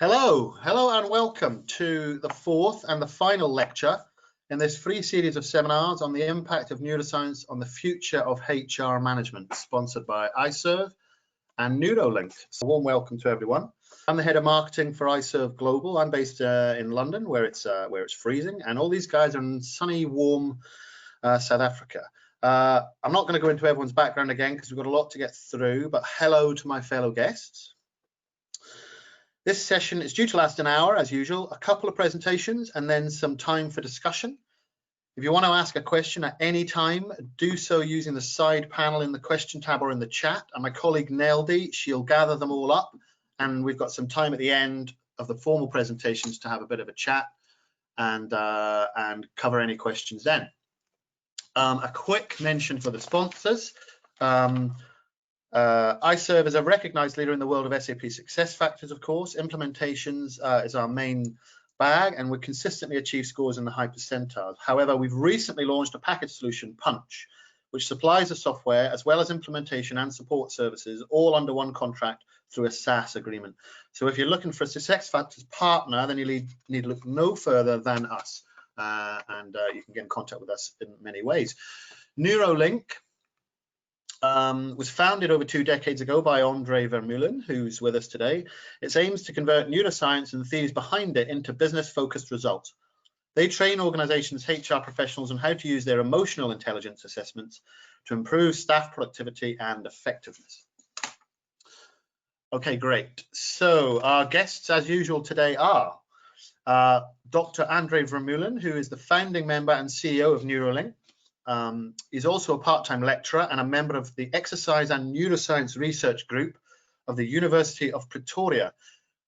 Hello and welcome to the fourth and the final lecture in this free series of seminars on the impact of neuroscience on the future of HR management, sponsored by Ixerv and Neurolink. So warm welcome to everyone. I'm the head of marketing for Ixerv Global. I'm based in London, where it's freezing, and all these guys are in sunny, warm South Africa. I'm not going to go into everyone's background again because we've got a lot to get through, but hello to my fellow guests. This session is due to last an hour, as usual, a couple of presentations and then some time for discussion. If you want to ask a question at any time, do so using the side panel in the question tab or in the chat. And my colleague Neldy, she'll gather them all up. And we've got some time at the end of the formal presentations to have a bit of a chat and cover any questions then. A quick mention for the sponsors. Ixerv is a recognized leader in the world of SAP SuccessFactors, of course. Implementations is our main bag, and we consistently achieve scores in the high percentiles. However, we've recently launched a package solution, Punch, which supplies the software as well as implementation and support services, all under one contract through a SaaS agreement. So if you're looking for a SuccessFactors partner, then you need to look no further than us, and you can get in contact with us in many ways. Neurolink was founded over 2 decades ago by Andre Vermeulen, who's with us today. Its aims to convert neuroscience and the theories behind it into business-focused results. They train organizations, HR professionals on how to use their emotional intelligence assessments to improve staff productivity and effectiveness. Okay, great. So our guests, as usual today, are Dr. Andre Vermeulen, who is the founding member and CEO of Neurolink. He's also a part-time lecturer and a member of the Exercise and Neuroscience Research Group of the University of Pretoria,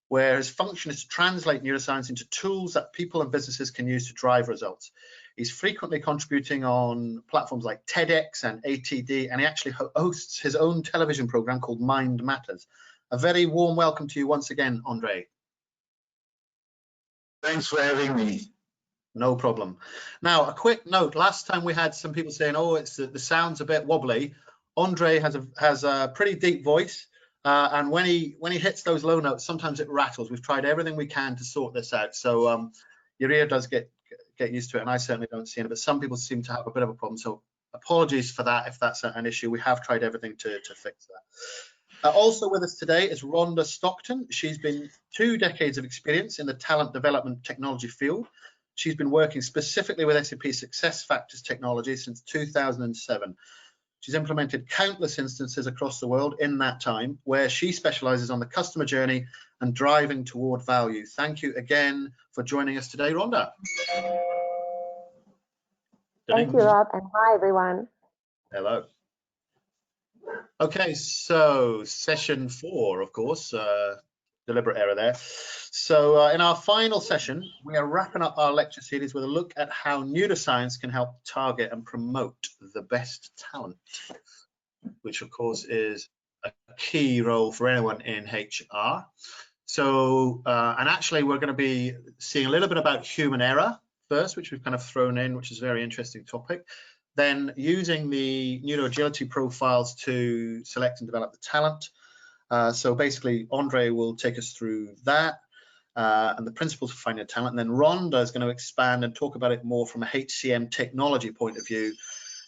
where his function is to translate neuroscience into tools that people and businesses can use to drive results. He's frequently contributing on platforms like TEDx and ATD, and he actually hosts his own television program called Mind Matters. A very warm welcome to you once again, Andre. Thanks for having me. No problem. Now, a quick note. Last time we had some people saying, "Oh, the sound's a bit wobbly." Andre has a pretty deep voice, and when he hits those low notes, sometimes it rattles. We've tried everything we can to sort this out, so your ear does get used to it, and I certainly don't see it. But some people seem to have a bit of a problem, so apologies for that if that's an issue. We have tried everything to fix that. Also with us today is Rhonda Stockton. She's been 2 decades of experience in the talent development technology field. She's been working specifically with SAP SuccessFactors technology since 2007. She's implemented countless instances across the world in that time, where she specializes on the customer journey and driving toward value. Thank you again for joining us today, Rhonda. Thank you, Rob, and hi, everyone. Hello. Okay, so session 4, of course, deliberate error there. So in our final session, we are wrapping up our lecture series with a look at how neuroscience can help target and promote the best talent, which of course is a key role for anyone in HR. So, and actually we're going to be seeing a little bit about human error first, which we've kind of thrown in, which is a very interesting topic. Then using the neuroagility profiles to select and develop the talent. So basically, Andre will take us through that and the principles of finding talent. And then Rhonda is going to expand and talk about it more from a HCM technology point of view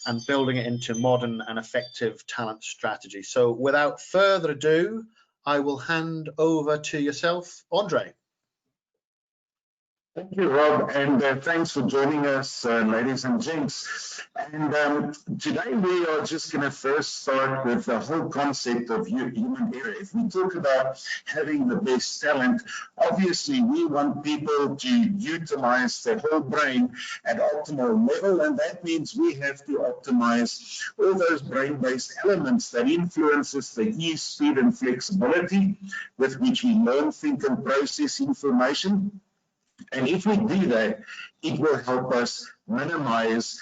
and building it into modern and effective talent strategy. So without further ado, I will hand over to yourself, Andre. Thank you, Rob, and thanks for joining us, ladies and gents. And today we are just going to first start with the whole concept of human error. If we talk about having the best talent, obviously we want people to utilize their whole brain at optimal level, and that means we have to optimize all those brain-based elements that influences the ease, speed, and flexibility with which we learn, think, and process information. And if we do that, it will help us minimize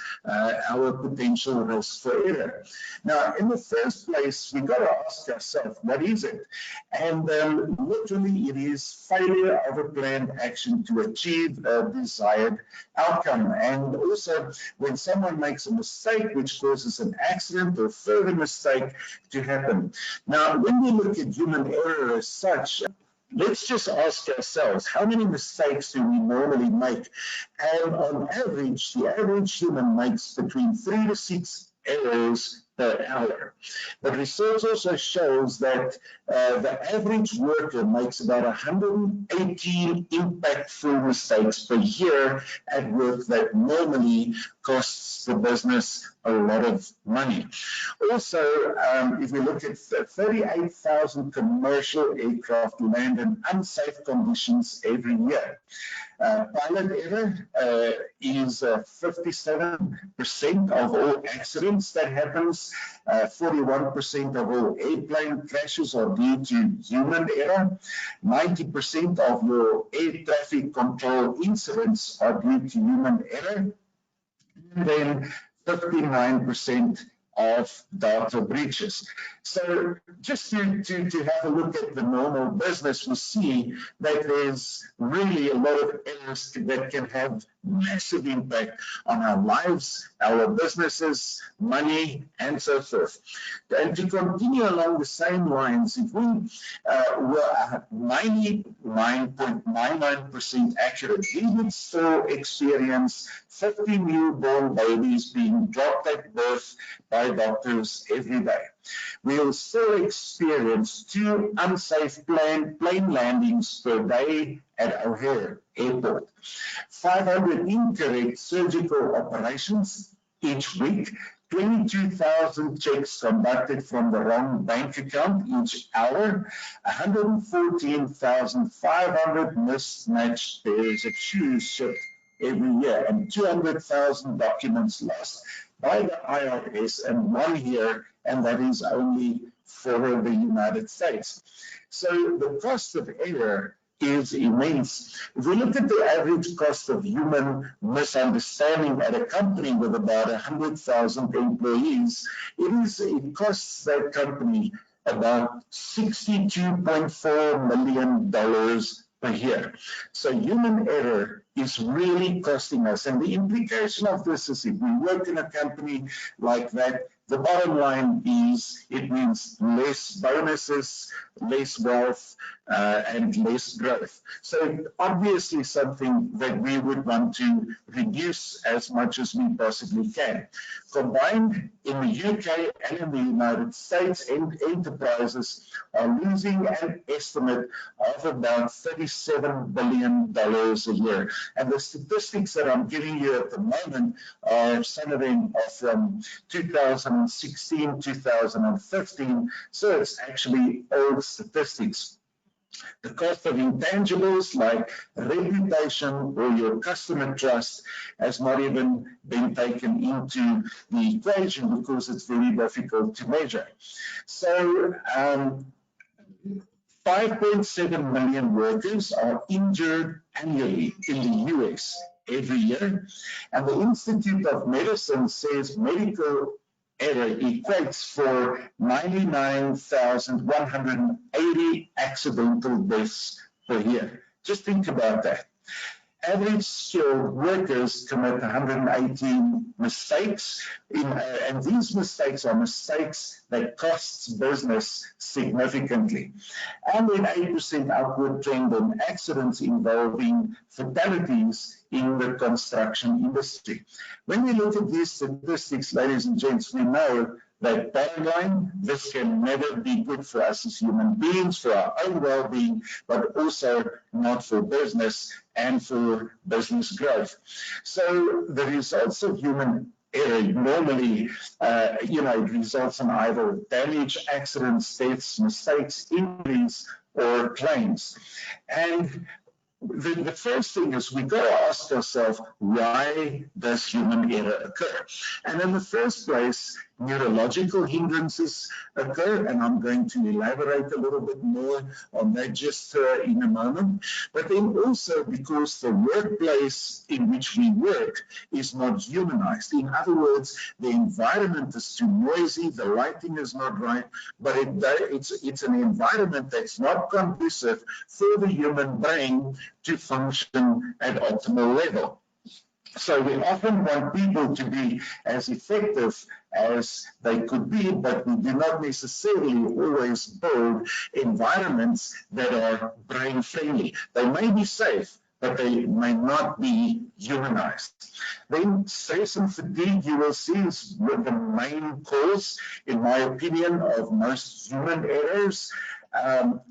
our potential risk for error. Now, in the first place, we've got to ask ourselves, what is it? And literally, it is failure of a planned action to achieve a desired outcome. And also, when someone makes a mistake, which causes an accident or further mistake to happen. Now, when we look at human error as such, let's just ask ourselves, how many mistakes do we normally make? And on average, the average human makes between 3 to 6 errors per hour. But research also shows that the average worker makes about 118 impactful mistakes per year at work that normally costs the business a lot of money. Also, if we look at 38,000 commercial aircraft land in unsafe conditions every year. Pilot error is 57% of all accidents that happens. 41% of all airplane crashes are due to human error. 90% of your air traffic control incidents are due to human error. And then 59% of data breaches. So just to have a look at the normal business, we see that there's really a lot of errors that can have massive impact on our lives, our businesses, money, and so forth. And to continue along the same lines, if we were 99.99% accurate, we would still experience 50 newborn babies being dropped at birth by doctors every day. We'll still experience 2 unsafe plane landings per day at O'Hare Airport, 500 incorrect surgical operations each week, 22,000 checks conducted from the wrong bank account each hour, 114,500 mismatched pairs of shoes shipped every year, and 200,000 documents lost by the IRS in 1 year, and that is only for the United States. So the cost of error is immense. If we look at the average cost of human misunderstanding at a company with about 100,000 employees, it costs that company about $62.4 million per year. So human error is really costing us. And the implication of this is if we work in a company like that, the bottom line is it means less bonuses, less wealth, and less growth. So obviously something that we would want to reduce as much as we possibly can. Combined in the UK and in the United States, enterprises are losing an estimate of about $37 billion a year. And the statistics that I'm giving you at the moment are some of them are from 2016, 2015, so it's actually old statistics. The cost of intangibles like reputation or your customer trust has not even been taken into the equation because it's very difficult to measure. So 5.7 million workers are injured annually in the US every year, and the Institute of Medicine says medical error equates for 99,180 accidental deaths per year. Just think about that. Average skilled workers commit 118 mistakes, and these mistakes are mistakes that costs business significantly. And an 8% upward trend in accidents involving fatalities in the construction industry. When we look at these statistics, ladies and gents, we know that bottom line, this can never be good for us as human beings, for our own well-being, but also not for business and for business growth. So the results of human error normally, it results in either damage, accidents, deaths, mistakes, injuries, or claims. And the first thing is we've got to ask ourselves, why does human error occur? And in the first place, neurological hindrances occur, and I'm going to elaborate a little bit more on that just in a moment. But then also because the workplace in which we work is not humanized. In other words, the environment is too noisy, the lighting is not right, but it's an environment that's not conducive for the human brain to function at optimal level. So we often want people to be as effective as they could be, but we do not necessarily always build environments that are brain friendly. They may be safe, but they may not be humanized. Then stress and fatigue, you will see, is the main cause, in my opinion, of most human errors.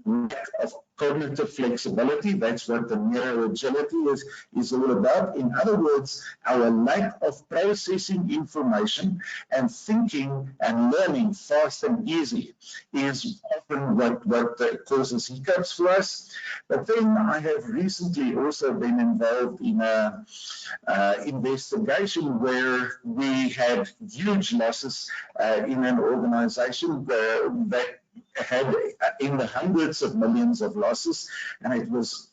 Lack of cognitive flexibility, that's what the neuroagility is all about. In other words, our lack of processing information and thinking and learning fast and easy is often what causes hiccups for us. But then I have recently also been involved in an investigation where we had huge losses in an organization that had in the hundreds of millions of losses, and it was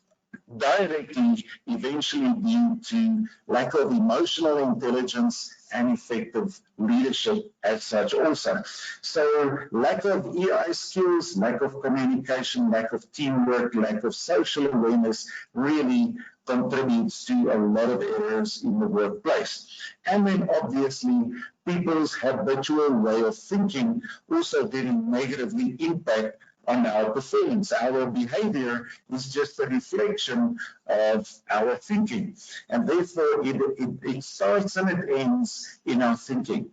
directly eventually due to lack of emotional intelligence and effective leadership as such also. So lack of EI skills, lack of communication, lack of teamwork, lack of social awareness really contributes to a lot of errors in the workplace. And then obviously people's habitual way of thinking also very negatively impact on our performance. Our behavior is just a reflection of our thinking, and therefore it starts and it ends in our thinking.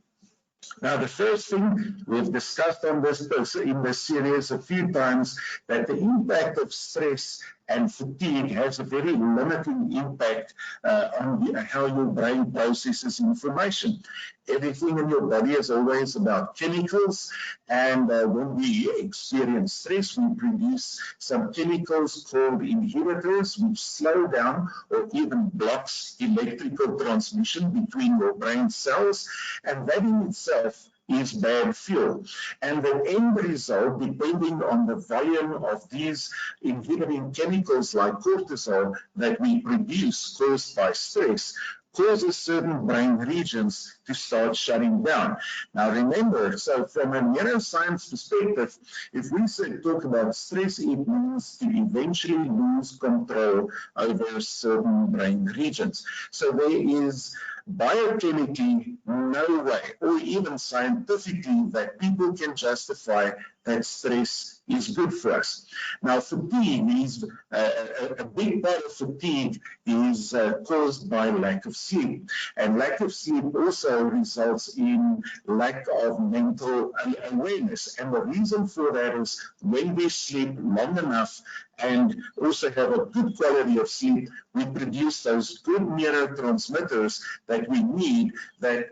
Now, the first thing we've discussed on in this series a few times, that the impact of stress and fatigue has a very limiting impact on how your brain processes information. Everything in your body is always about chemicals, and when we experience stress, we produce some chemicals called inhibitors, which slow down or even blocks electrical transmission between your brain cells, and that in itself is bad fuel. And the end result, depending on the volume of these inhibiting chemicals like cortisol that we produce caused by stress, causes certain brain regions to start shutting down. Now remember, so from a neuroscience perspective, if we talk about stress, it means to eventually lose control over certain brain regions. So there is biochemically no way, or even scientifically, that people can justify that stress is good for us. Now, fatigue is a big part of fatigue is caused by lack of sleep, and lack of sleep also results in lack of mental awareness. And the reason for that is when we sleep long enough and also have a good quality of sleep, we produce those good neurotransmitters that we need that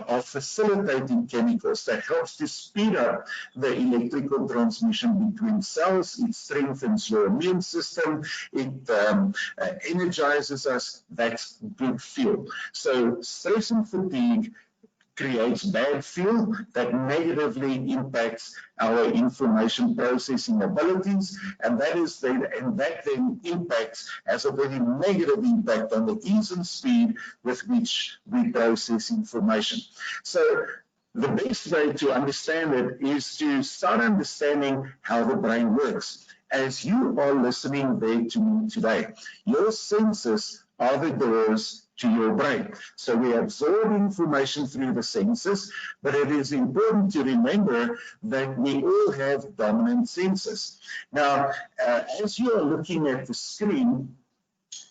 are facilitating chemicals that helps to speed up the electrical transmission between cells. It strengthens your immune system. It energizes us. That's good fuel. So stress and fatigue creates bad fuel that negatively impacts our information processing abilities, and that then impacts, has a very negative impact on the ease and speed with which we process information. So the best way to understand it is to start understanding how the brain works. As you are listening there to me today, your senses are the doors to your brain. So we absorb information through the senses, but it is important to remember that we all have dominant senses. Now, as you are looking at the screen,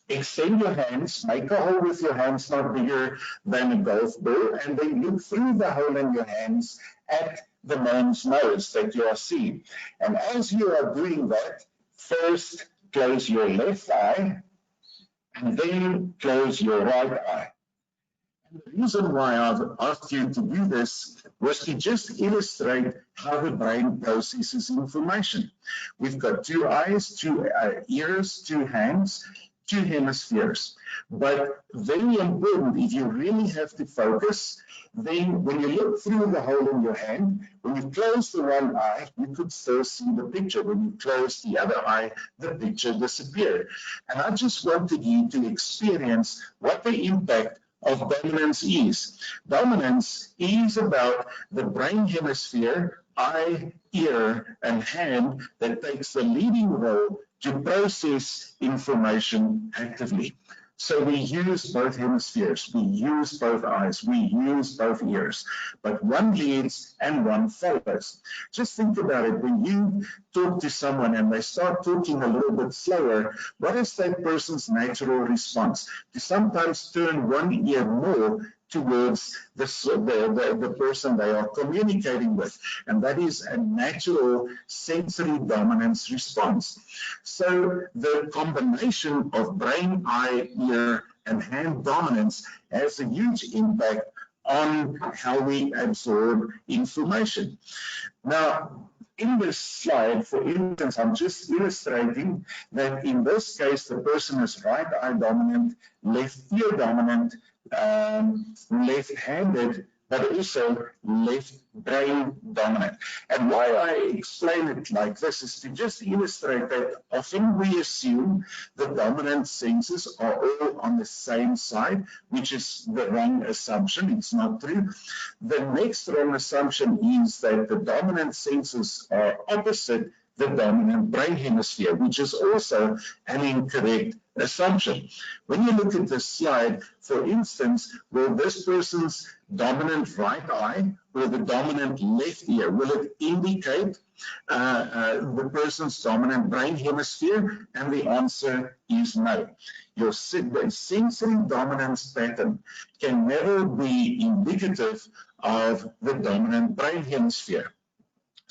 extend your hands, make a hole with your hands not bigger than a golf ball, and then look through the hole in your hands at the man's nose that you are seeing. And as you are doing that, first close your left eye, and then close your right eye. And the reason why I've asked you to do this was to just illustrate how the brain processes information. We've got 2 eyes, 2 ears, 2 hands, 2 hemispheres. But very important, if you really have to focus, then when you look through the hole in your hand, when you close the one eye, you could still see the picture. When you close the other eye, the picture disappeared. And I just wanted you to experience what the impact of dominance is. Dominance is about the brain hemisphere, eye, ear, and hand that takes the leading role to process information actively. So we use both hemispheres, we use both eyes, we use both ears, but one leads and one follows. Just think about it. When you talk to someone and they start talking a little bit slower, what is that person's natural response? To sometimes turn one ear more towards the person they are communicating with, and that is a natural sensory dominance response. So the combination of brain, eye, ear, and hand dominance has a huge impact on how we absorb information. Now, in this slide, for instance, I'm just illustrating that in this case, the person is right eye dominant, left ear dominant, left-handed, but also left brain dominant. And why I explain it like this is to just illustrate that often we assume the dominant senses are all on the same side, which is the wrong assumption. It's not true. The next wrong assumption is that the dominant senses are opposite the dominant brain hemisphere, which is also an incorrect assumption. When you look at this slide, for instance, will this person's dominant right eye or the dominant left ear, will it indicate the person's dominant brain hemisphere? And the answer is no. Your sensory dominance pattern can never be indicative of the dominant brain hemisphere.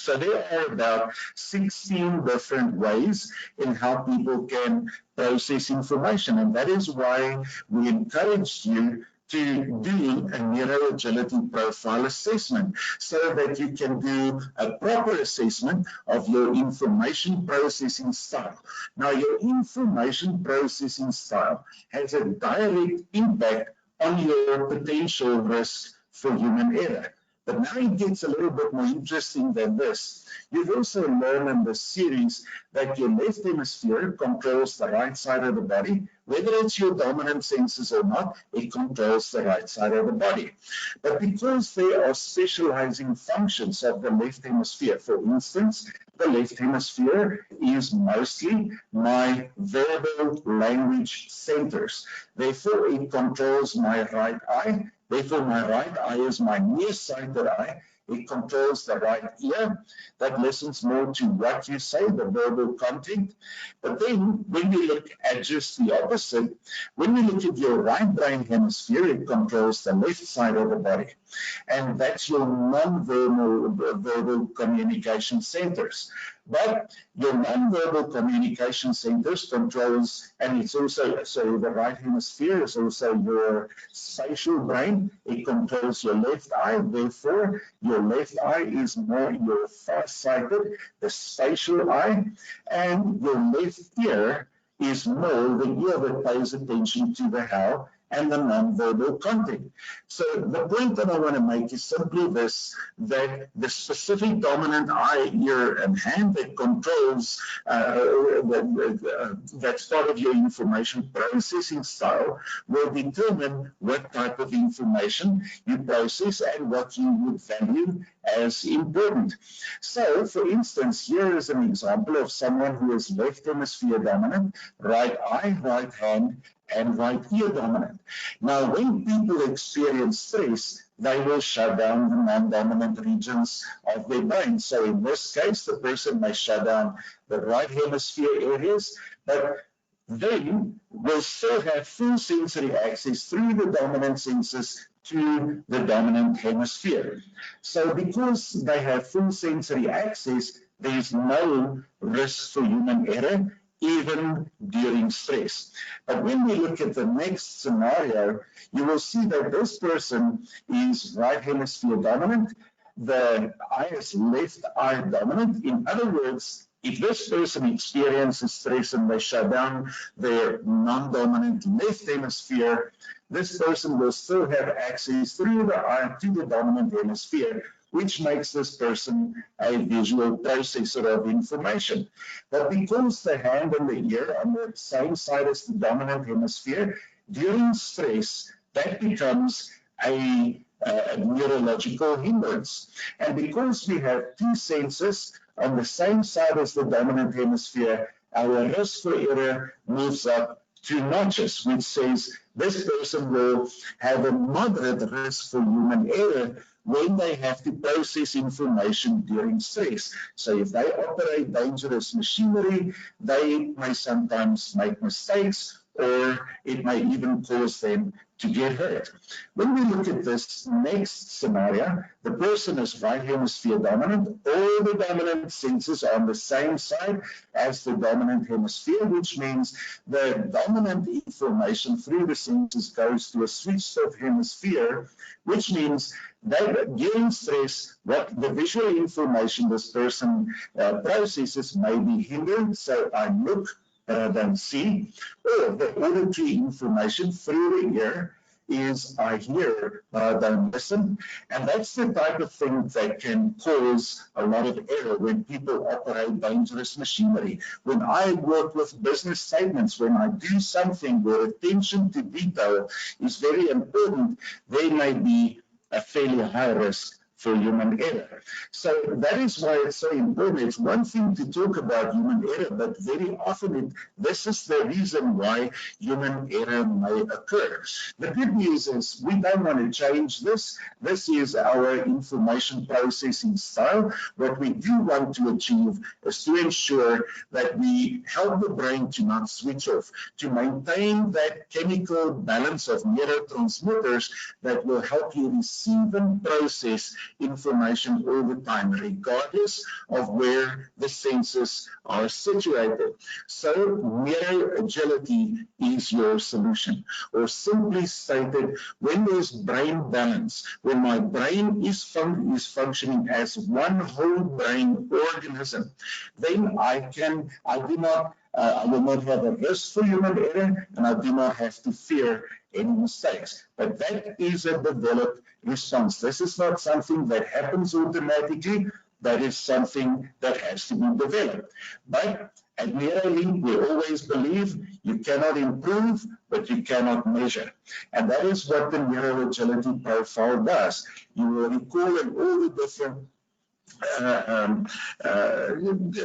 So there are about 16 different ways in how people can process information, and that is why we encourage you to do a neuroagility profile assessment so that you can do a proper assessment of your information processing style. Now, your information processing style has a direct impact on your potential risk for human error. But now it gets a little bit more interesting than this. You've also learned in this series that your left hemisphere controls the right side of the body. Whether it's your dominant senses or not, it controls the right side of the body. But because there are specializing functions of the left hemisphere, for instance, the left hemisphere is mostly my verbal language centers. Therefore, it controls my right eye. Therefore, my right eye is my nearsighted eye. It controls the right ear that listens more to what you say, the verbal content. But then when we look at just the opposite, when we look at your right brain hemisphere, it controls the left side of the body. And that's your non-verbal communication centers. But your non-verbal communication centers controls, and it's also, so the right hemisphere is also your spatial brain. It controls your left eye. Therefore, your left eye is more your far-sighted, the spatial eye, and your left ear is more the ear that pays attention to the how and the non-verbal content. So the point that I want to make is simply this, that the specific dominant eye, ear, and hand that controls, that's part of your information processing style, will determine what type of information you process and what you would value as important. So, for instance, here is an example of someone who is left hemisphere dominant, right eye, right hand, and right ear dominant. Now, when people experience stress, they will shut down the non-dominant regions of their brain. So in this case, the person may shut down the right hemisphere areas, but they will still have full sensory access through the dominant senses to the dominant hemisphere. So because they have full sensory access, there is no risk for human error, even during stress. But when we look at the next scenario, you will see that this person is right hemisphere dominant, the eye is left eye dominant. In other words, if this person experiences stress and they shut down their non-dominant left hemisphere, this person will still have access through the eye to the dominant hemisphere, which makes this person a visual processor of information. But because the hand and the ear are on the same side as the dominant hemisphere, during stress, that becomes a neurological hindrance. And because we have two senses on the same side as the dominant hemisphere, our risk for error moves up 2 notches, which says this person will have a moderate risk for human error when they have to process information during stress. So if they operate dangerous machinery, they may sometimes make mistakes, or it may even cause them to get hurt. When we look at this next scenario, the person is right hemisphere dominant. All the dominant senses are on the same side as the dominant hemisphere, which means the dominant information through the senses goes to a switched off hemisphere, which means that during stress, what the visual information this person processes may be hindered. So I look than see, or the auditory information through the ear is I hear but I don't listen, and that's the type of thing that can cause a lot of error when people operate dangerous machinery. When I work with business statements, when I do something where attention to detail is very important, there may be a fairly high risk for human error. So that is why it's so important. It's one thing to talk about human error, but very often this is the reason why human error may occur. The good news is we don't want to change this. This is our information processing style. What we do want to achieve is to ensure that we help the brain to not switch off, to maintain that chemical balance of neurotransmitters that will help you receive and process information all the time, regardless of where the senses are situated. So neuroagility is your solution, or simply stated, when there's brain balance, when my brain is functioning as one whole brain organism, then I will not have a risk for human error, and I do not have to fear any mistakes. But that is a developed response. This is not something that happens automatically. That is something that has to be developed. But at NeuroLink, we always believe you cannot improve, but you cannot measure. And that is what the neuroagility profile does. You will recall in all the different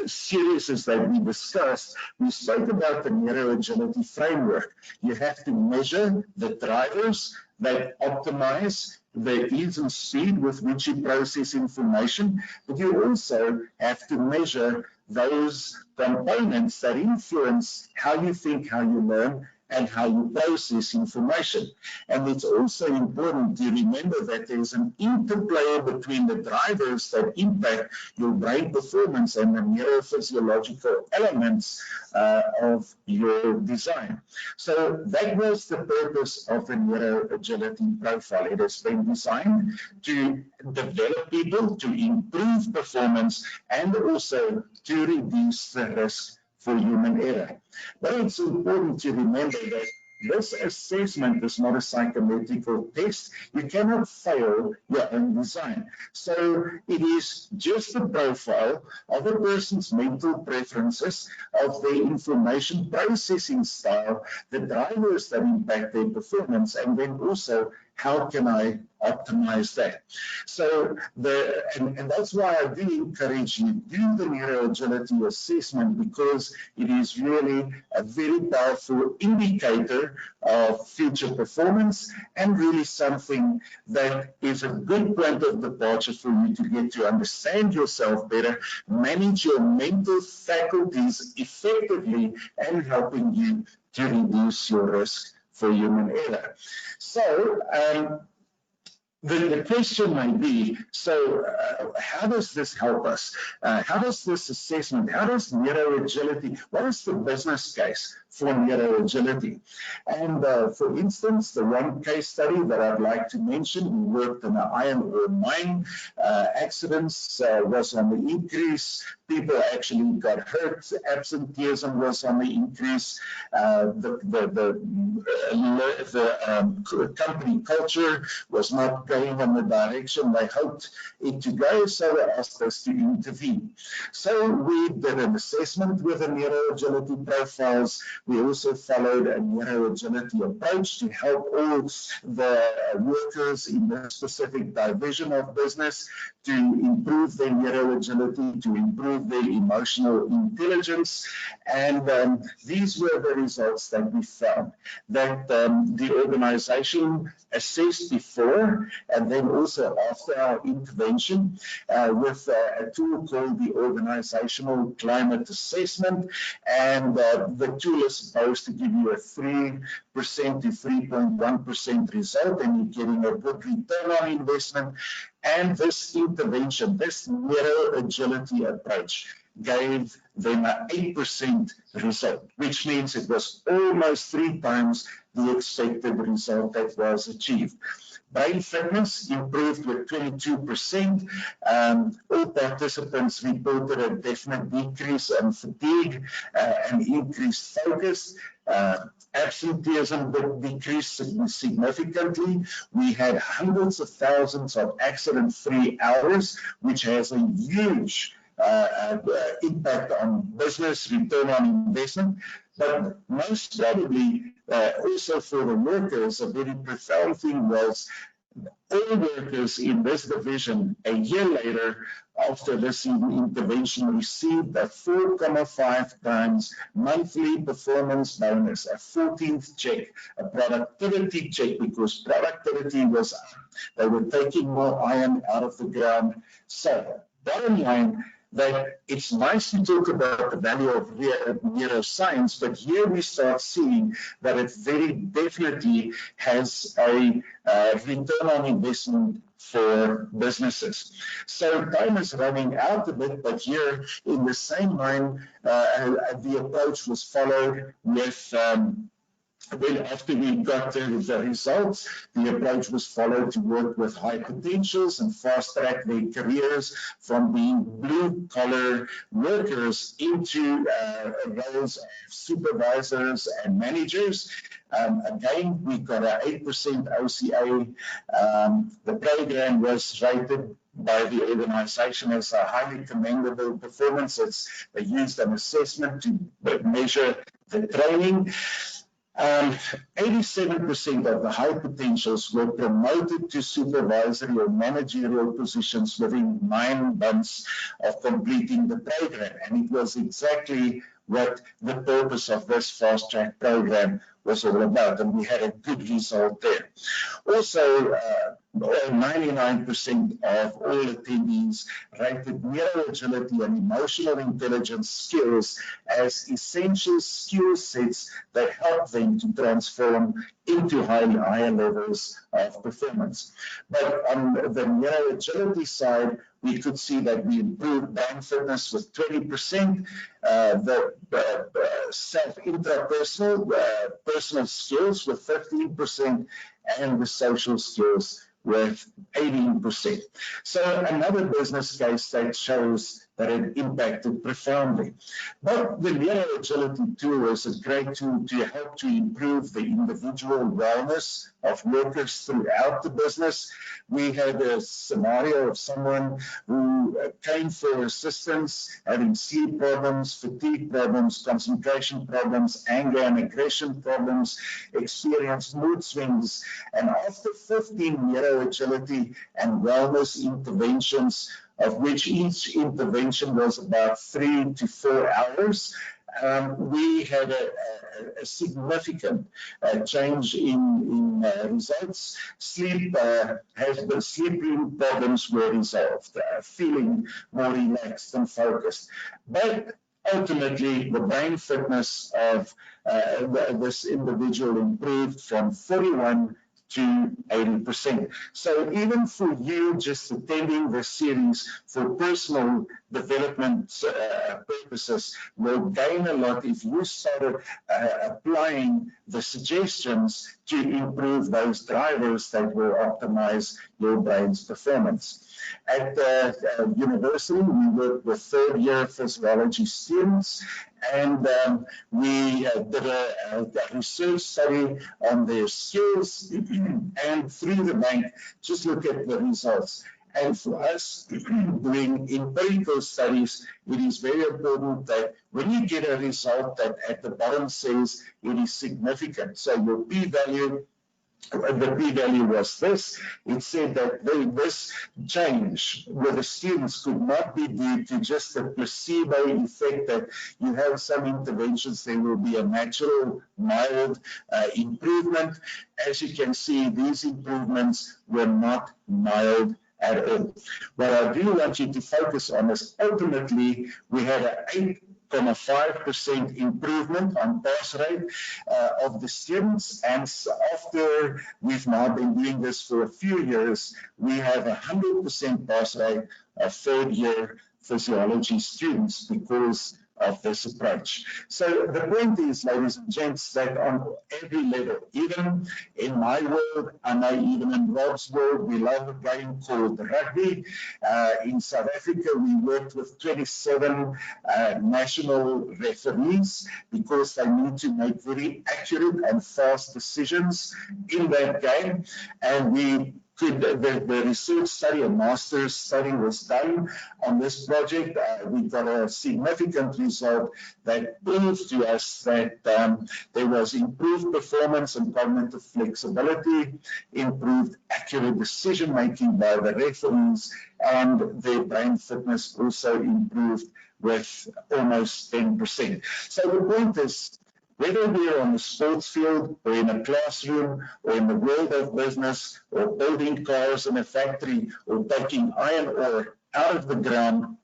series that we discussed, we spoke about the neuroagility framework. You have to measure the drivers that optimize the ease and speed with which you process information, but you also have to measure those components that influence how you think, how you learn, and how you process information. And it's also important to remember that there's an interplay between the drivers that impact your brain performance and the neurophysiological elements of your design. So that was the purpose of the neuroagility profile. It has been designed to develop people, to improve performance, and also to reduce the risk for human error. But it's important to remember that this assessment is not a psychometrical test. You cannot fail your own design. So it is just a profile of a person's mental preferences, of their information processing style, the drivers that impact their performance, and then also how can I optimize that? So and that's why I do encourage you to do the neuroagility assessment, because it is really a very powerful indicator of future performance, and really something that is a good point of departure for you to get to understand yourself better, manage your mental faculties effectively, and helping you to reduce your risk for human error. So the question might be, so how does this help us? How does this assessment, how does neuroagility, what is the business case for neuroagility? And for instance, the one case study that I'd like to mention, we worked in an iron ore mine. Accidents was on the increase. People actually got hurt. Absenteeism was on the increase. The company culture was not going in the direction they hoped it to go, so they asked us to intervene. So we did an assessment with the neuroagility profiles. We also followed a neuroagility approach to help all the workers in the specific division of business to improve their neuroagility, to improve their emotional intelligence. And these were the results that we found, that the organization assessed before and then also after our intervention with a tool called the Organizational Climate Assessment. And the tool is supposed to give you a 3% to 3.1% result, and you're getting a good return on investment. And this intervention, this neuroagility approach, gave them an 8% result, which means it was almost 3 times the expected result that was achieved. Brain fitness improved with 22%. All participants reported a definite decrease in fatigue and increased focus. Absenteeism decreased significantly. We had hundreds of thousands of accident-free hours, which has a huge impact on business return on investment. But most probably, also for the workers, a very profound thing was all workers in this division a year later after this intervention received a 4.5 times monthly performance bonus, a 14th check, a productivity check, because productivity was up. They were taking more iron out of the ground. So, bottom line, that it's nice to talk about the value of neuroscience, but here we start seeing that it very definitely has a return on investment for businesses. So time is running out a bit, but here in the same line, the approach was followed with then after we got the results, the approach was followed to work with high potentials and fast-track their careers from being blue-collar workers into roles of supervisors and managers. Again, we got an 8% OCA. The program was rated by the organization as a highly commendable performance. They used an assessment to measure the training. 87% of the high potentials were promoted to supervisory or managerial positions within 9 months of completing the program. And it was exactly what the purpose of this fast-track program was all about, and we had a good result there. Also, 99% of all attendees rated neuroagility and emotional intelligence skills as essential skill sets that help them to transform into higher levels of performance. But on the neuroagility side, we could see that we improved brain fitness with 20%, the intrapersonal personal skills with 15%, and the social skills with 18%. So another business case that shows that it impacted profoundly. But the neuroagility tool is a great tool to help to improve the individual wellness of workers throughout the business. We had a scenario of someone who came for assistance, having sleep problems, fatigue problems, concentration problems, anger and aggression problems, experienced mood swings, and after 15 neuroagility and wellness interventions, of which each intervention was about 3 to 4 hours, we had a significant change in results. Sleeping problems were resolved, feeling more relaxed and focused. But ultimately, the brain fitness of this individual improved from 41 to 80%. So even for you just attending this series for personal development purposes will gain a lot if you started applying the suggestions to improve those drivers that will optimize your brain's performance. At the university, we work with third-year physiology students, and we did a research study on their skills, and through the bank, just look at the results. And for us, doing empirical studies, it is very important that when you get a result that at the bottom says it is significant, so your p-value, the p-value was this. It said that this change with the students could not be due to just a placebo effect, that you have some interventions, there will be a natural mild improvement. As you can see, these improvements were not mild at all. What I do want you to focus on is ultimately we had an 8.5% improvement on pass rate of the students, and after we've now been doing this for a few years, we have 100% pass rate of third-year physiology students because of this approach. So the point is, ladies and gents, that on every level, even in my world, I know even in Rob's world, we love a game called rugby. In South Africa, we worked with 27 national referees because they need to make very accurate and fast decisions in that game. And we the research study, a master's study was done on this project. We got a significant result that proves to us that there was improved performance and cognitive flexibility, improved accurate decision making by the referees, and their brain fitness also improved with almost 10%. So the point is, whether we're on the sports field or in a classroom or in the world of business or building cars in a factory or taking iron ore out of the ground,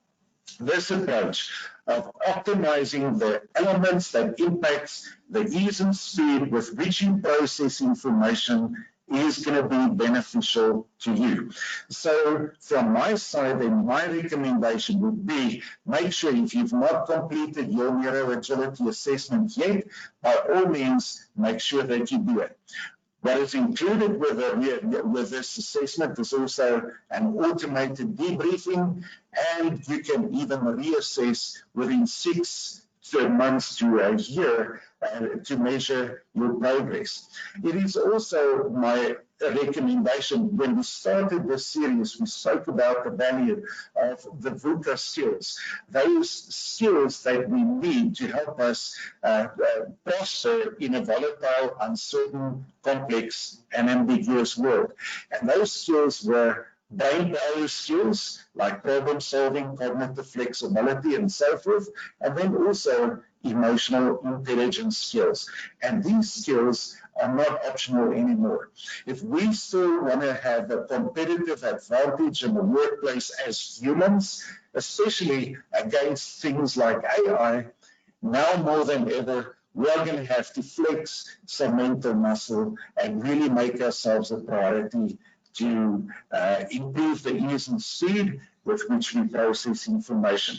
this approach of optimizing the elements that impacts the ease and speed with which you process information is going to be beneficial to you. So from my side, then my recommendation would be, make sure if you've not completed your neuroagility assessment yet, by all means, make sure that you do it. What is included with this assessment is also an automated debriefing, and you can even reassess within 6 months to a year to measure your progress. It is also my recommendation, when we started this series, we spoke about the value of the VUCA skills, those skills that we need to help us prosper in a volatile, uncertain, complex, and ambiguous world. And those skills were brain power skills like problem solving, cognitive flexibility, and so forth, and then also emotional intelligence skills. And these skills are not optional anymore. If we still want to have a competitive advantage in the workplace as humans, especially against things like AI, now more than ever, we are going to have to flex some mental muscle and really make ourselves a priority to improve the ease and speed with which we process information.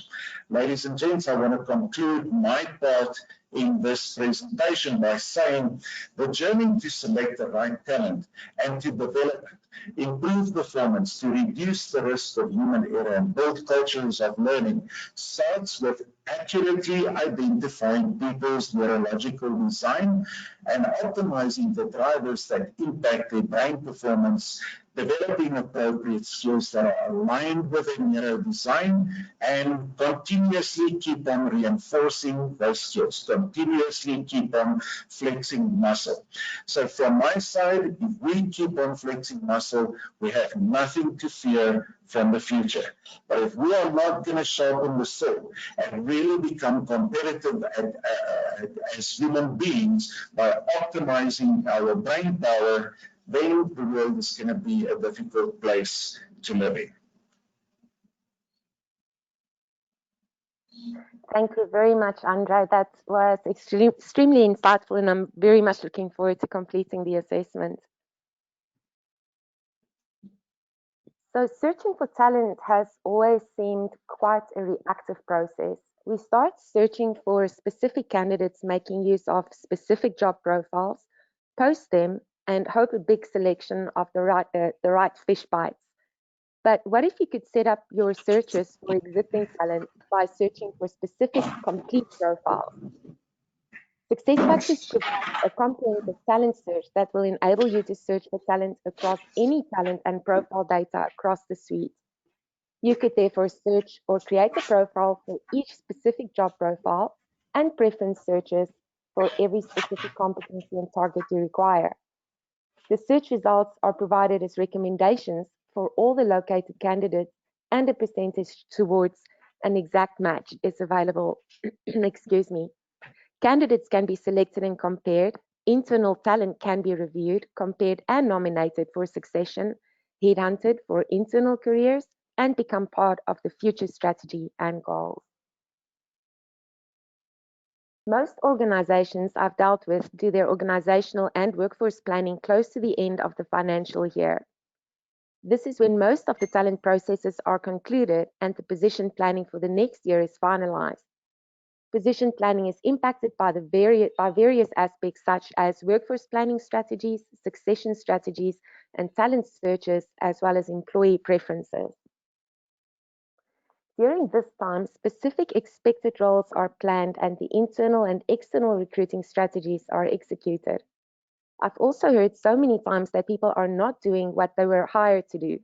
Ladies and gents, I want to conclude my part in this presentation by saying the journey to select the right talent and to develop it, improve performance, to reduce the risk of human error and build cultures of learning starts with accurately identifying people's neurological design and optimizing the drivers that impact their brain performance, developing appropriate skills that are aligned with their neuro design, and continuously keep on reinforcing those skills, continuously keep on flexing muscle. So from my side, if we keep on flexing muscle, we have nothing to fear from the future. But if we are not going to sharpen the saw and really become competitive as human beings by optimizing our brain power, then the world is going to be a difficult place to live in. Thank you very much, Andre. That was extremely insightful, and I'm very much looking forward to completing the assessment. So searching for talent has always seemed quite a reactive process. We start searching for specific candidates, making use of specific job profiles, post them, and hope a big selection of the right fish bites. But what if you could set up your searches for existing talent by searching for specific complete profiles. SuccessFactors provides a comprehensive talent search that will enable you to search for talent across any talent and profile data across the suite. You could therefore search or create a profile for each specific job profile and preference searches for every specific competency and target you require. The search results are provided as recommendations for all the located candidates, and a percentage towards an exact match is available. Excuse me. Candidates can be selected and compared. Internal talent can be reviewed, compared, and nominated for succession, headhunted for internal careers, and become part of the future strategy and goals. Most organizations I've dealt with do their organizational and workforce planning close to the end of the financial year. This is when most of the talent processes are concluded and the position planning for the next year is finalized. Position planning is impacted by various aspects such as workforce planning strategies, succession strategies, and talent searches, as well as employee preferences. During this time, specific expected roles are planned and the internal and external recruiting strategies are executed. I've also heard so many times that people are not doing what they were hired to do.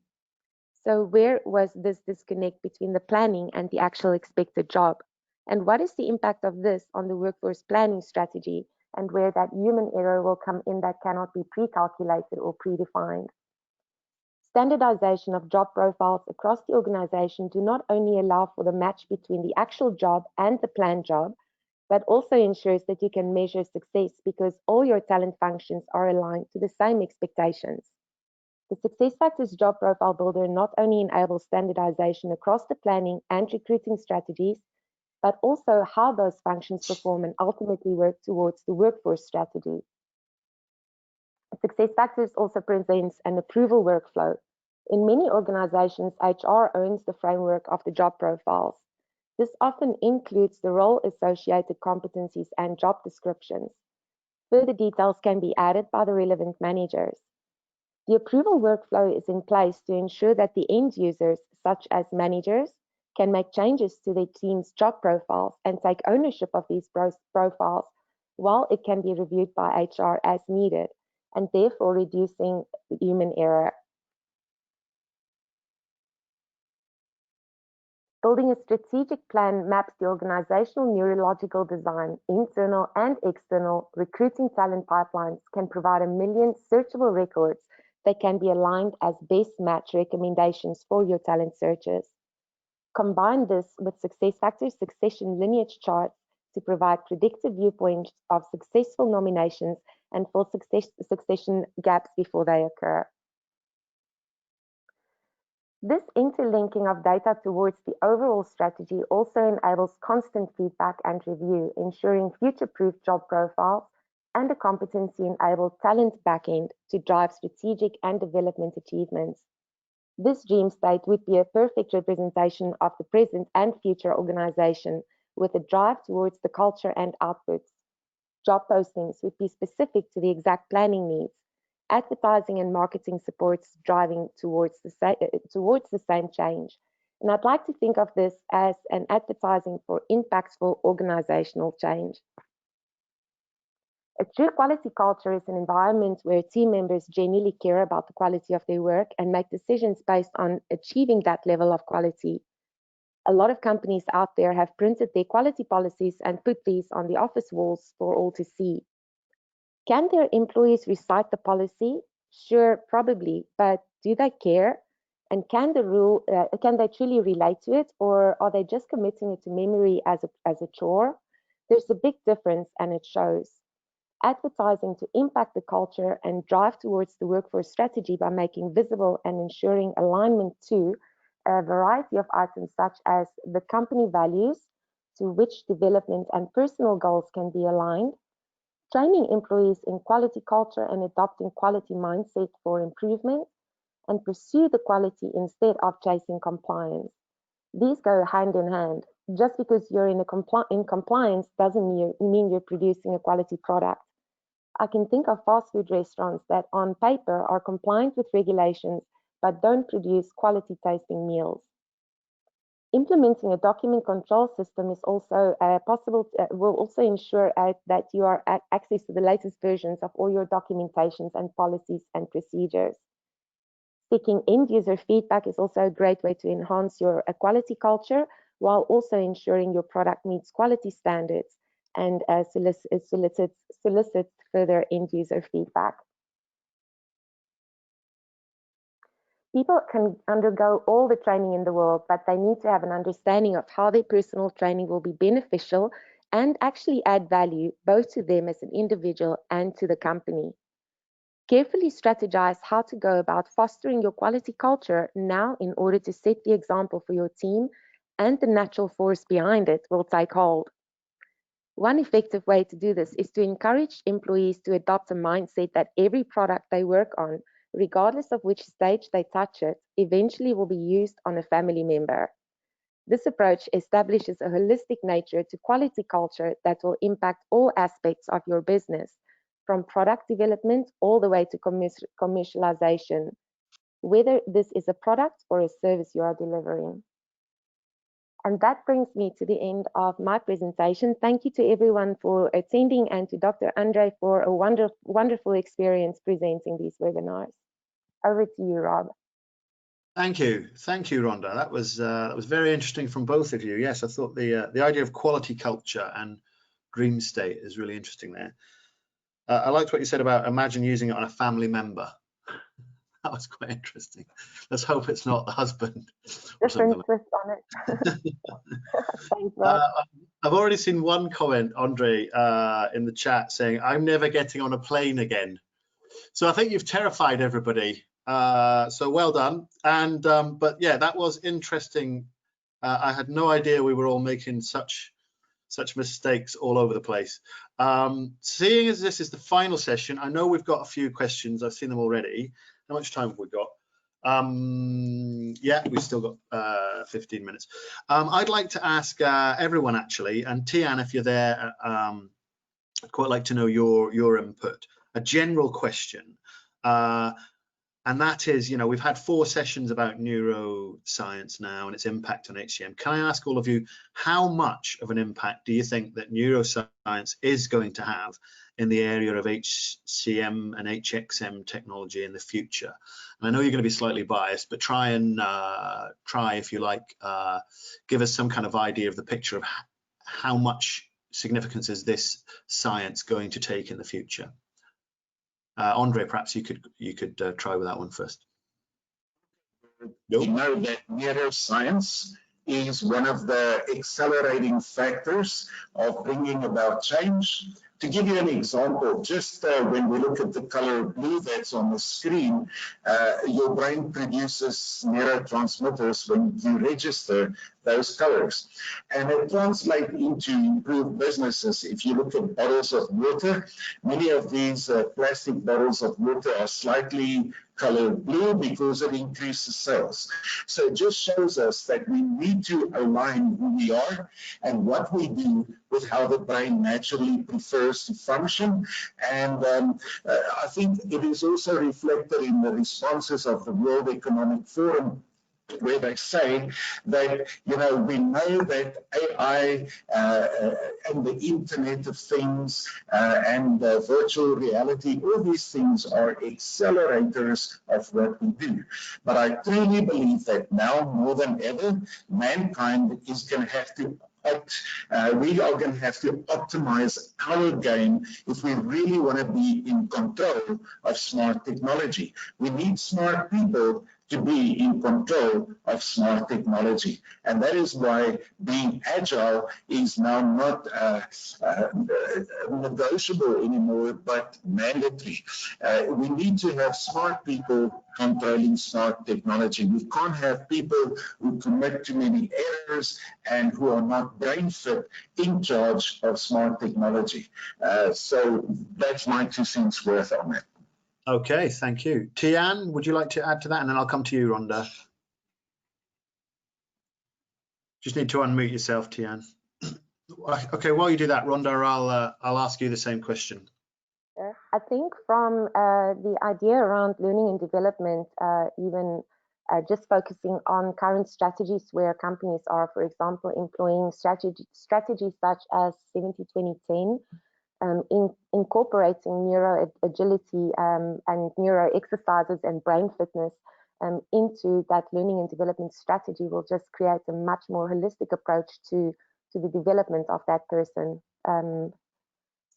So where was this disconnect between the planning and the actual expected job? And what is the impact of this on the workforce planning strategy, and where that human error will come in that cannot be pre-calculated or predefined? Standardization of job profiles across the organization do not only allow for the match between the actual job and the planned job, but also ensures that you can measure success because all your talent functions are aligned to the same expectations. The SuccessFactors Job Profile Builder not only enables standardization across the planning and recruiting strategies, but also how those functions perform and ultimately work towards the workforce strategy. SuccessFactors also presents an approval workflow. In many organizations, HR owns the framework of the job profiles. This often includes the role-associated competencies and job descriptions. Further details can be added by the relevant managers. The approval workflow is in place to ensure that the end users, such as managers, can make changes to their team's job profiles and take ownership of these profiles, while it can be reviewed by HR as needed, and therefore reducing human error. Building a strategic plan maps the organizational neurological design, internal and external recruiting talent pipelines can provide 1 million searchable records that can be aligned as best match recommendations for your talent searches. Combine this with SuccessFactors succession lineage charts to provide predictive viewpoints of successful nominations and full succession gaps before they occur. This interlinking of data towards the overall strategy also enables constant feedback and review, ensuring future-proof job profiles and a competency-enabled talent backend to drive strategic and development achievements. This dream state would be a perfect representation of the present and future organization, with a drive towards the culture and outputs. Job postings would be specific to the exact planning needs. Advertising and marketing supports driving towards the same change. And I'd like to think of this as an advertising for impactful organizational change. A true quality culture is an environment where team members genuinely care about the quality of their work and make decisions based on achieving that level of quality. A lot of companies out there have printed their quality policies and put these on the office walls for all to see. Can their employees recite the policy? Sure, probably, but do they care? And can they truly relate to it, or are they just committing it to memory as a chore? There's a big difference, and it shows. Advertising to impact the culture and drive towards the workforce strategy by making visible and ensuring alignment to a variety of items such as the company values, to which development and personal goals can be aligned, training employees in quality culture and adopting quality mindset for improvement, and pursue the quality instead of chasing compliance. These go hand in hand. Just because you're in compliance doesn't mean you're producing a quality product. I can think of fast food restaurants that on paper are compliant with regulations but don't produce quality tasting meals. Implementing a document control system is also possible, will also ensure that you are access to the latest versions of all your documentations and policies and procedures. Seeking end user feedback is also a great way to enhance your quality culture while also ensuring your product meets quality standards and solicits further end user feedback. People can undergo all the training in the world, but they need to have an understanding of how their personal training will be beneficial and actually add value both to them as an individual and to the company. Carefully strategize how to go about fostering your quality culture now in order to set the example for your team, and the natural force behind it will take hold. One effective way to do this is to encourage employees to adopt a mindset that every product they work on, regardless of which stage they touch it, eventually will be used on a family member. This approach establishes a holistic nature to quality culture that will impact all aspects of your business, from product development all the way to commercialization, whether this is a product or a service you are delivering. And that brings me to the end of my presentation. Thank you to everyone for attending and to Dr. Andre for a wonderful experience presenting these webinars. Over to you, Rob. Thank you, Rhonda. That was very interesting from both of you. Yes, I thought the idea of quality culture and dream state is really interesting there. I liked what you said about imagine using it on a family member. That was quite interesting. Let's hope it's not the husband. Different twist on it. Thanks, Rob. I've already seen one comment, Andre, in the chat saying, "I'm never getting on a plane again." So I think you've terrified everybody. So well done. And but yeah, that was interesting. I had no idea we were all making such mistakes all over the place. Seeing as this is the final session, I know we've got a few questions. I've seen them already. How much time have we got? Yeah, we've still got 15 minutes. I'd like to ask everyone actually, and Tian, if you're there, I'd quite like to know your input. A general question, and that is, you know, we've had 4 sessions about neuroscience now and its impact on HCM. Can I ask all of you, how much of an impact do you think that neuroscience is going to have in the area of HCM and HXM technology in the future? And I know you're going to be slightly biased, but try, if you like, give us some kind of idea of the picture of how much significance is this science going to take in the future. Andre, perhaps you could try with that one first. You know that neuroscience is one of the accelerating factors of bringing about change. To give you an example, just when we look at the color blue that's on the screen, your brain produces neurotransmitters when you register those colors. And it translates into improved businesses. If you look at bottles of water, many of these plastic bottles of water are slightly colored blue because it increases sales. So it just shows us that we need to align who we are and what we do with how the brain naturally prefers to function. And I think it is also reflected in the responses of the World Economic Forum, where they say that, you know, we know that AI and the Internet of Things and virtual reality, all these things are accelerators of what we do. But I truly believe that now more than ever, mankind is going to have to we are going to have to optimize our game if we really want to be in control of smart technology. We need smart people to be in control of smart technology. And that is why being agile is now not negotiable anymore, but mandatory. We need to have smart people controlling smart technology. We can't have people who commit too many errors and who are not brain fit in charge of smart technology. So that's my 2 cents worth on it. Okay, thank you. Tian, would you like to add to that? And then I'll come to you, Rhonda. Just need to unmute yourself, Tian. Okay, while you do that, Rhonda, I'll ask you the same question. I think from the idea around learning and development, even just focusing on current strategies where companies are, for example, employing strategies such as 70-20-10, incorporating neuro agility and neuro exercises and brain fitness into that learning and development strategy will just create a much more holistic approach to the development of that person. So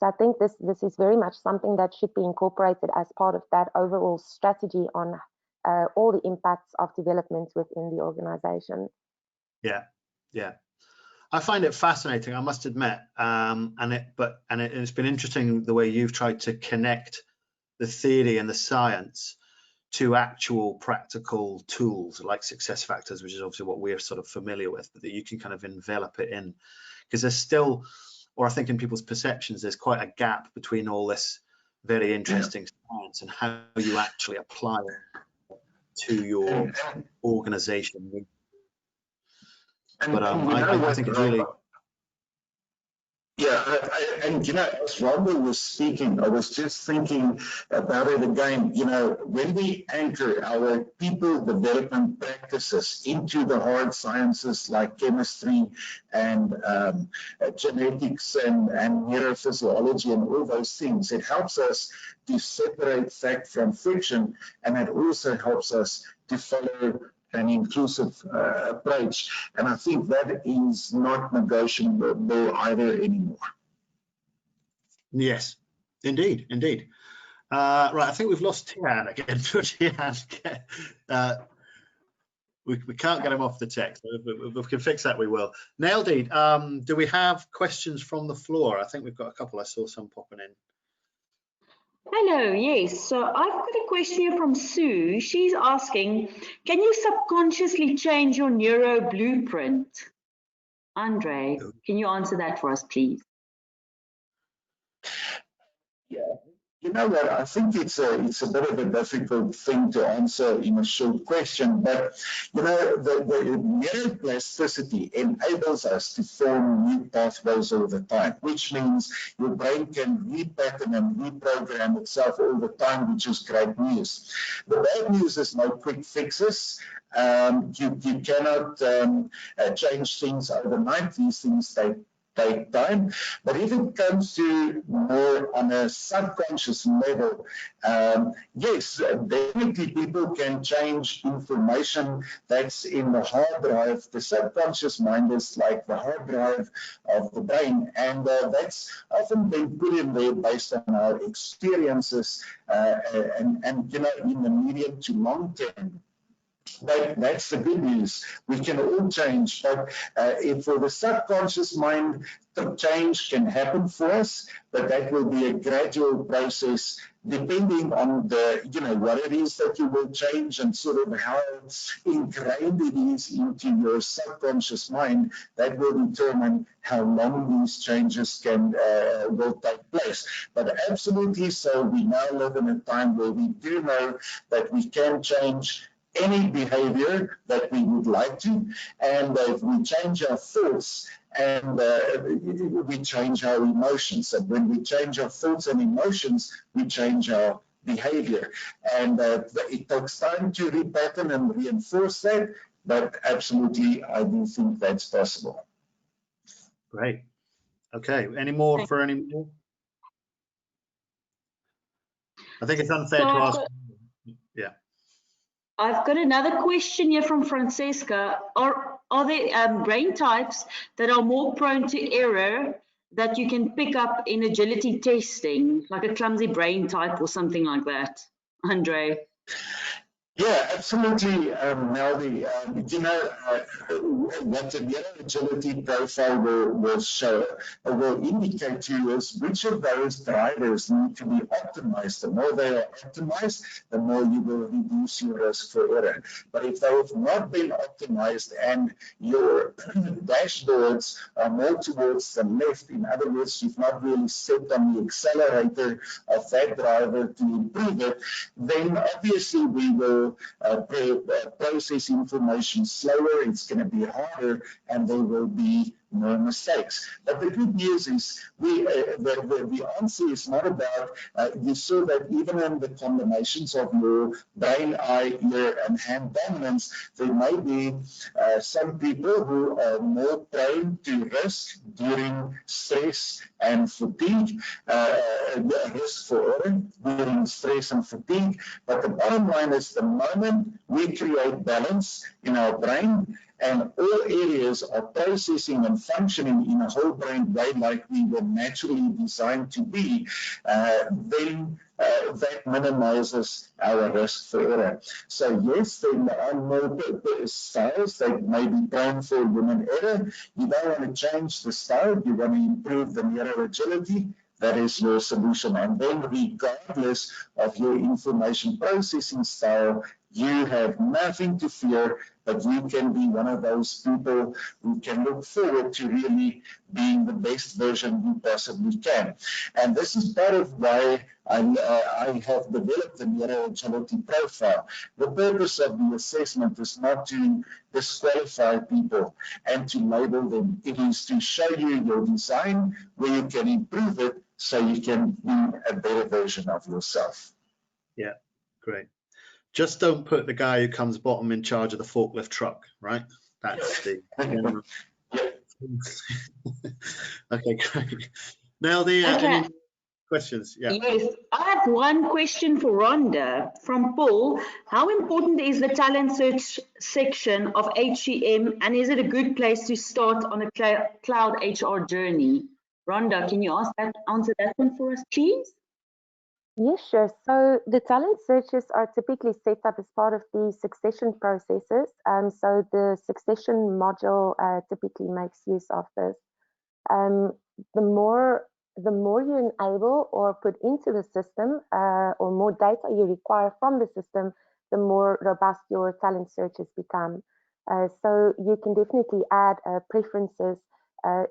I think this is very much something that should be incorporated as part of that overall strategy on all the impacts of development within the organization. Yeah, yeah. I find it fascinating, I must admit, and it's been interesting the way you've tried to connect the theory and the science to actual practical tools like success factors, which is obviously what we're sort of familiar with, but that you can kind of envelop it in, because there's still, or I think in people's perceptions, there's quite a gap between all this very interesting science and how you actually apply it to your organization. But I think it's really... Yeah, and you know, as Robert was speaking, I was just thinking about it again. You know, when we anchor our people development practices into the hard sciences like chemistry and genetics and neurophysiology and all those things, it helps us to separate fact from fiction, and it also helps us to follow an inclusive approach, and I think that is not negotiable either anymore. Yes, indeed, indeed. Right, I think we've lost Tian again. We can't get him off the text. If we can fix that, we will. Naildeed, do we have questions from the floor? I think we've got a couple. I saw some popping in. Hello, yes. So I've got a question here from Sue. She's asking, can you subconsciously change your neuro blueprint? Andre, can you answer that for us, please? Yeah. You know what, I think it's a bit of a difficult thing to answer in a short question, but you know, the neuroplasticity enables us to form new pathways all the time, which means your brain can repattern and reprogram itself all the time, which is great news. The bad news is no quick fixes. You cannot change things overnight. These things take time, but if it comes to more on a subconscious level, yes, definitely people can change information that's in the hard drive. The subconscious mind is like the hard drive of the brain, and that's often been put in there based on our experiences and you know, in the medium to long term. That's the good news. We can all change, but if for the subconscious mind, the change can happen for us, but that will be a gradual process depending on the, you know, what it is that you will change and sort of how ingrained it is into your subconscious mind. That will determine how long these changes will take place. But absolutely so, we now live in a time where we do know that we can change any behavior that we would like to, and if we change our thoughts and we change our emotions, and when we change our thoughts and emotions, we change our behavior, and it takes time to repattern and reinforce that, but absolutely I do think that's possible. Great. Okay, any more for any more? I think it's unfair to ask. Yeah. I've got another question here from Francesca. Are there brain types that are more prone to error that you can pick up in agility testing, like a clumsy brain type or something like that? Andre? Yeah, absolutely, Melody. You know, what the neuroagility profile will show, will indicate to you is which of those drivers need to be optimized. The more they are optimized, the more you will reduce your risk for error. But if they have not been optimized and your dashboards are more towards the left, in other words, you've not really stepped on the accelerator of that driver to improve it, then obviously we will process information slower, it's going to be harder, and there will be more mistakes. But the good news is the answer is not about, you saw that even in the combinations of your brain, eye, ear, and hand dominance, there may be some people who are more prone to risk during stress and fatigue, risk for error during stress and fatigue. But the bottom line is, the moment we create balance in our brain and all areas are processing and functioning in a whole brain way like we were naturally designed to be, then that minimizes our risk for error. So yes, there are more styles that may be prone for human error. You don't want to change the style, you want to improve the mirror agility. That is your solution. And then regardless of your information processing style, you have nothing to fear, but you can be one of those people who can look forward to really being the best version you possibly can. And this is part of why I have developed the Neuro Agility Profile. The purpose of the assessment is not to disqualify people and to label them. It is to show you your design, where you can improve it, so you can be a better version of yourself. Yeah, great. Just don't put the guy who comes bottom in charge of the forklift truck, right? That's the okay, great. Now any questions? Yeah. Yes, I have one question for Rhonda from Paul. How important is the talent search section of HXM, and is it a good place to start on a cloud HR journey? Rhonda, can you answer that one for us, please? Yes, sure. So the talent searches are typically set up as part of the succession processes. So the succession module typically makes use of this. The more you enable or put into the system, or more data you require from the system, the more robust your talent searches become. So you can definitely add preferences,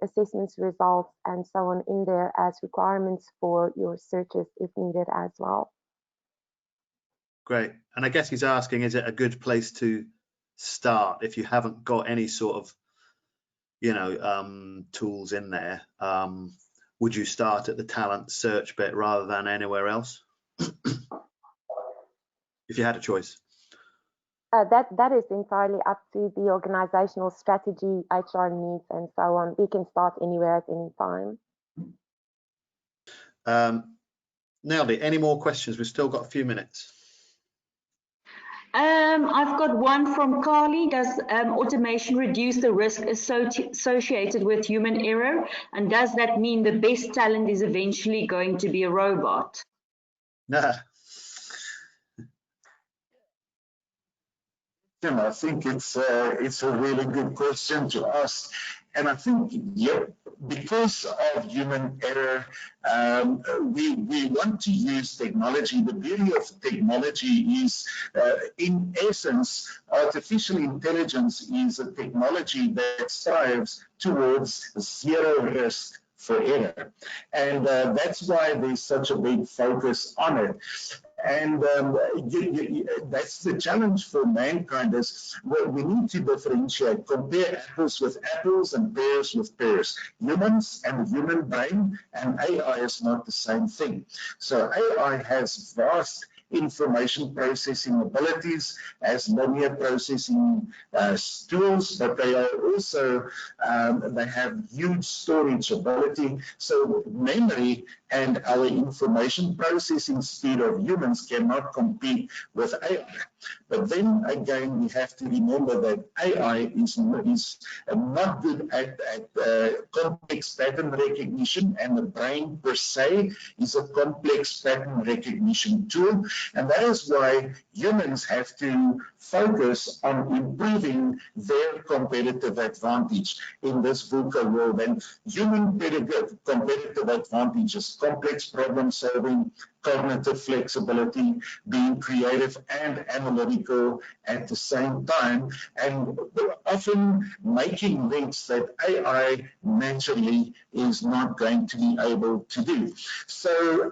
assessments, results, and so on in there as requirements for your searches if needed as well. Great. And I guess he's asking, is it a good place to start if you haven't got any sort of, tools in there? Would you start at the talent search bit rather than anywhere else? If you had a choice. That is entirely up to the organizational strategy, HR needs, and so on. We can start anywhere at any time. Nailed it. Any more questions? We've still got a few minutes. I've got one from Carly. Does automation reduce the risk associated with human error? And does that mean the best talent is eventually going to be a robot? Nah. I think it's a really good question to ask. And I think, because of human error, we want to use technology. The beauty of technology is, in essence, artificial intelligence is a technology that strives towards zero risk for error. And that's why there's such a big focus on it. And that's the challenge for mankind, is we need to differentiate, compare apples with apples and pears with pears. Humans and the human brain and AI is not the same thing. So AI has vast information processing abilities as linear processing tools, but they are also, they have huge storage ability. So memory and our information processing speed of humans cannot compete with AI. But then again, we have to remember that AI is not good at complex pattern recognition, and the brain per se is a complex pattern recognition tool. And that is why humans have to focus on improving their competitive advantage in this VUCA world. And human competitive advantage is complex problem solving, cognitive flexibility, being creative and analytical at the same time, and often making links that AI naturally is not going to be able to do. So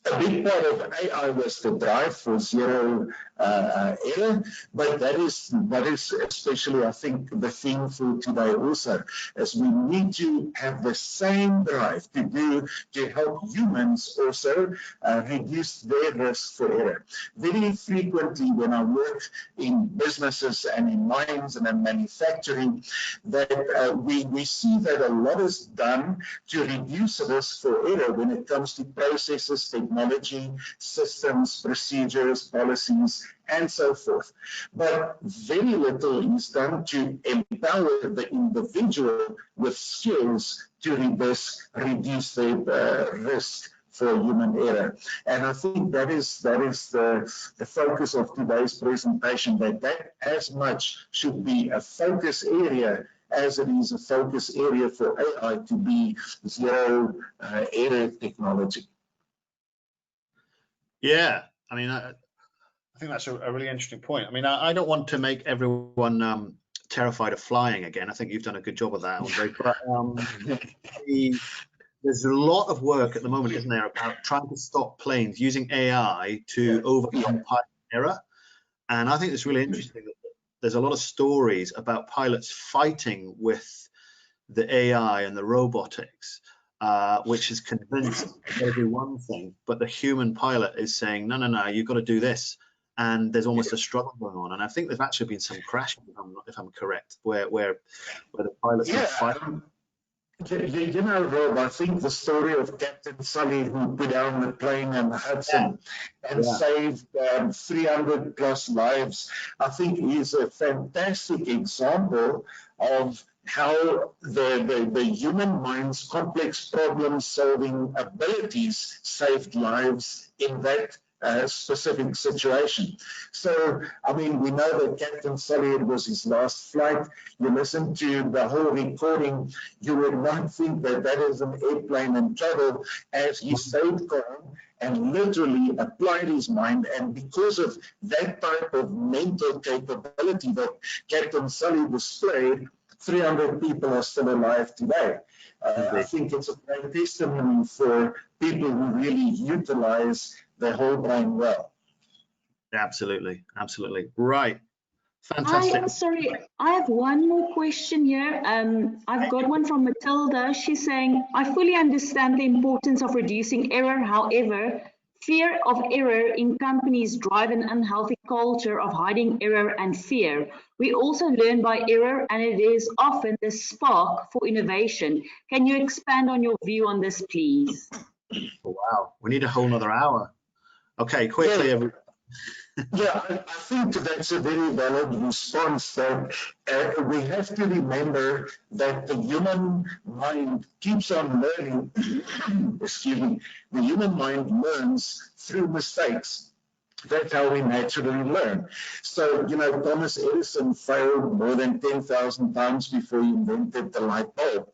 a big part of AI was the drive for zero error. But that is especially, I think, the theme for today also, as we need to have the same drive to help humans also reduce their risk for error. Very frequently when I work in businesses and in mines and in manufacturing, that we see that a lot is done to reduce risk for error when it comes to processes, technology, systems, procedures, policies, and so forth. But very little is done to empower the individual with skills to reduce the risk for human error. And I think that is the focus of today's presentation, that as much should be a focus area as it is a focus area for AI to be zero error technology. Yeah, I mean, I think that's a really interesting point. I mean, I don't want to make everyone terrified of flying again. I think you've done a good job of that, Andre. But there's a lot of work at the moment, isn't there, about trying to stop planes using AI to overcome pilot error. And I think it's really interesting that there's a lot of stories about pilots fighting with the AI and the robotics, which is convinced they'll do one thing, but the human pilot is saying, no, you've got to do this. And there's almost a struggle going on. And I think there's actually been some crashes, if I'm correct, where the pilots are fighting. You know, Rob, I think the story of Captain Sully, who put down the plane in Hudson and saved 300 plus lives, I think is a fantastic example of how the human mind's complex problem-solving abilities saved lives in that specific situation. So, I mean, we know that Captain Sully, it was his last flight. You listen to the whole recording, you would not think that that is an airplane in trouble, as he stayed calm and literally applied his mind. And because of that type of mental capability that Captain Sully displayed, 300 people are still alive today. I think it's a great testimony for people who really utilize the whole brain well. Absolutely. Right. Fantastic. Sorry, I have one more question here. I've got one from Matilda. She's saying, I fully understand the importance of reducing error. However, fear of error in companies drive an unhealthy culture of hiding error and fear. We also learn by error, and it is often the spark for innovation. Can you expand on your view on this, please? Wow, we need a whole nother hour. Okay, quickly, everyone. Yeah, I think that's a very valid response, that we have to remember that the human mind keeps on learning. Excuse me. The human mind learns through mistakes. That's how we naturally learn. So, you know, Thomas Edison failed more than 10,000 times before he invented the light bulb.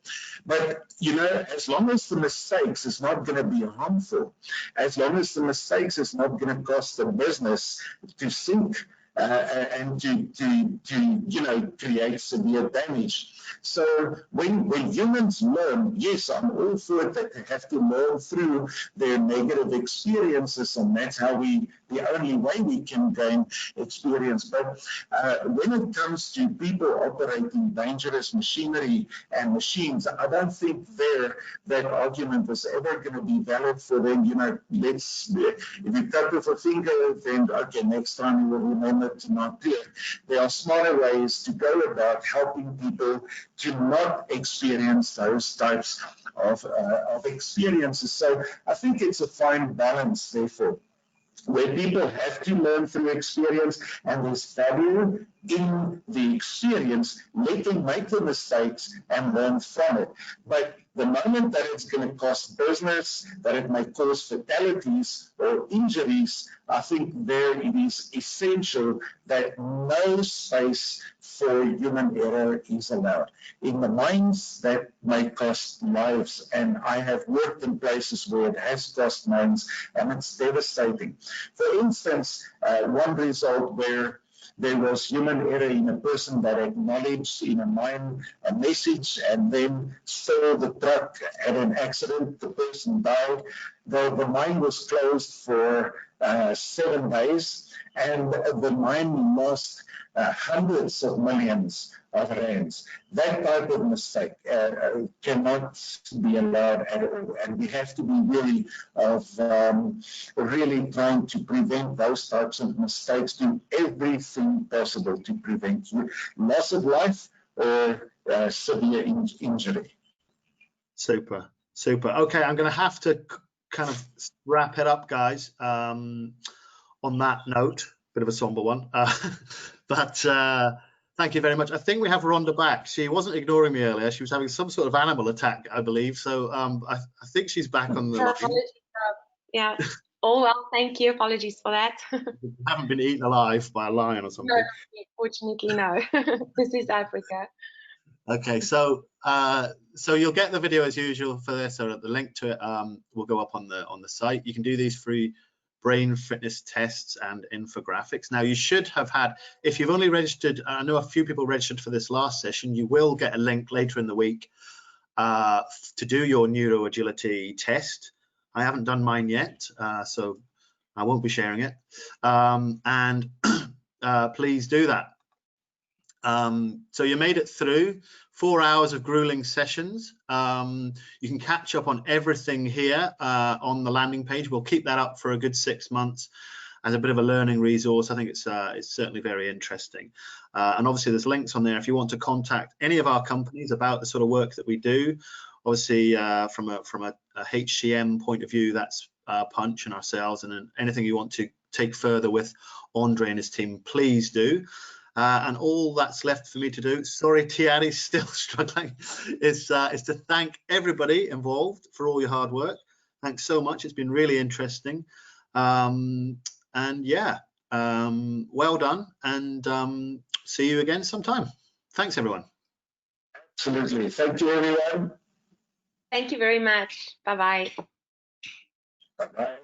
But, you know, as long as the mistakes is not going to be harmful, as long as the mistakes is not going to cost the business to sink and to you know, create severe damage. So when humans learn, yes, I'm all for it that they have to learn through their negative experiences, and that's how the only way we can gain experience. But when it comes to people operating dangerous machinery and machines, I don't think that argument is ever going to be valid for them. You know, if you cut off a finger, then okay, next time you will remember to not do it. There are smarter ways to go about helping people to not experience those types of experiences. So I think it's a fine balance, therefore, where people have to learn through experience, and there's value in the experience. Let them make the mistakes and learn from it. But the moment that it's going to cost business, that it may cause fatalities or injuries, I think there it is essential that no space for human error is allowed. In the mines, that may cost lives, and I have worked in places where it has cost lives, and it's devastating. For instance, one result where there was human error in a person that acknowledged in a mine a message and then saw the truck had an accident, the person died. The mine was closed for 7 days, and the mine lost hundreds of millions of rands. That type of mistake cannot be allowed at all, and we have to be wary of really trying to prevent those types of mistakes, do everything possible to prevent loss of life or severe injury. Super, super. Okay, I'm going to have to kind of wrap it up, guys, on that note. Bit of a somber one, but thank you very much. I think we have Rhonda back. She wasn't ignoring me earlier. She was having some sort of animal attack, I believe. So I think she's back on the line. Yeah. Oh, well, thank you. Apologies for that. You haven't been eaten alive by a lion or something. No, fortunately, no. This is Africa. Okay, so you'll get the video as usual for this, or the link to it will go up on the site. You can do these free brain fitness tests and infographics. Now, you should have had, if you've only registered, I know a few people registered for this last session, you will get a link later in the week to do your neuroagility test. I haven't done mine yet, so I won't be sharing it. And please do that. So you made it through 4 hours of grueling sessions. You can catch up on everything here on the landing page. We'll keep that up for a good 6 months as a bit of a learning resource. I think it's certainly very interesting. And obviously there's links on there if you want to contact any of our companies about the sort of work that we do. Obviously from a HCM point of view, that's Punch and ourselves, and anything you want to take further with Andre and his team, please do. And all that's left for me to do, sorry, Thierry's still struggling, is to thank everybody involved for all your hard work. Thanks so much. It's been really interesting. And yeah, well done, and see you again sometime. Thanks, everyone. Absolutely. Thank you, everyone. Thank you very much. Bye-bye. Bye-bye.